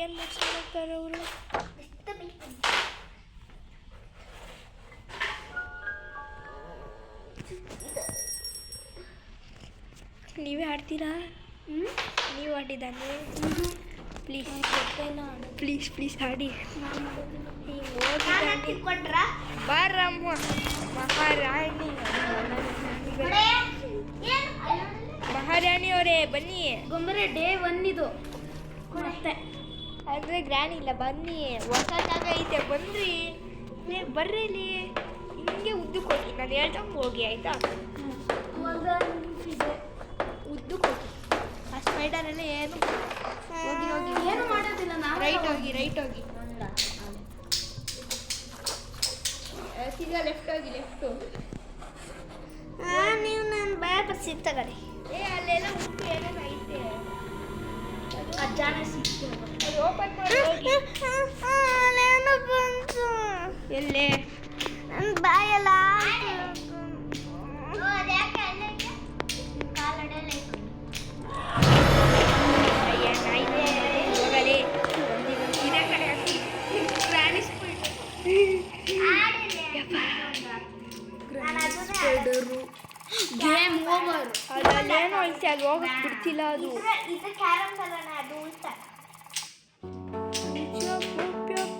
ಏನು ಮಾಡ್ತಾರೆ ಅವರು? ನೀವೇ ಆಡ್ತೀರಾ? ನೀವು ಆಡಿದ್ದಾನೆ? ಪ್ಲೀಸ್ ಪ್ಲೀಸ್ ಪ್ಲೀಸ್ ಆಡಿ. ಬಾರಮ್ಮ ಮಹಾರಾಣಿ, ಮಹಾರಾಣಿ ಅವರೇ ಬನ್ನಿ. ಗೊಂಬರೆ ಡೇ 1 ಇದು ಮತ್ತೆ ಅಂದರೆ ಗ್ರ್ಯಾನ್ ಇಲ್ಲ, ಬನ್ನಿ. ಹೊಸ ಜಾಗ ಐತೆ, ಬನ್ನಿರಿ. ಬರ್ರಿ ಇಲ್ಲಿ. ಹಿಂಗೆ ಉದ್ದಕ್ಕೆ ಹೋಗಿ, ನಾನು ಹೇಳ್ದಂಗೆ ಹೋಗಿ ಆಯಿತಾ? ಉದ್ದಕ್ಕೆ ಹೋಗಿ. ಆ ಸ್ಪೈಡರಲ್ಲಿ ಏನು ಹೋಗಿ ಹೋಗಿ ಏನು ಮಾಡೋದಿಲ್ಲ. ನಾವು ರೈಟ್ ಹೋಗಿ, ರೈಟ್ ಹೋಗಿ. ಸೀದಾ ಲೆಫ್ಟ್ ಹೋಗಿ, ಲೆಫ್ಟು. ನೀವು ನಾನು ಭಯ ಪಡಿಸಿ ತಗೊಳ್ಳಿ. ಅಲ್ಲೆಲ್ಲ ಉಂಟು, ಏನೇನು ಐತೆ. ಅಜ್ಜಾನ ಸಿಕ್ತು. ಅದು ಓಪನ್ ಮಾಡಿ ಹೋಗಿ. ಬಂತು ಎಲ್ಲೇ ನನ್ನ ಬಾಯಲ್ಲ. Game over. ಅಲ್ಲೇನೋ ಐತೆ, ಅದು ಹೋಗಕ್ಕೆ ಬಿಡ್ತಿಲ್ಲ. ಅದು ಇದು ಕ್ಯಾರಮ್ಸ್ ಅಲ್ಲ, ಅದು ಉಲ್ಟಾ.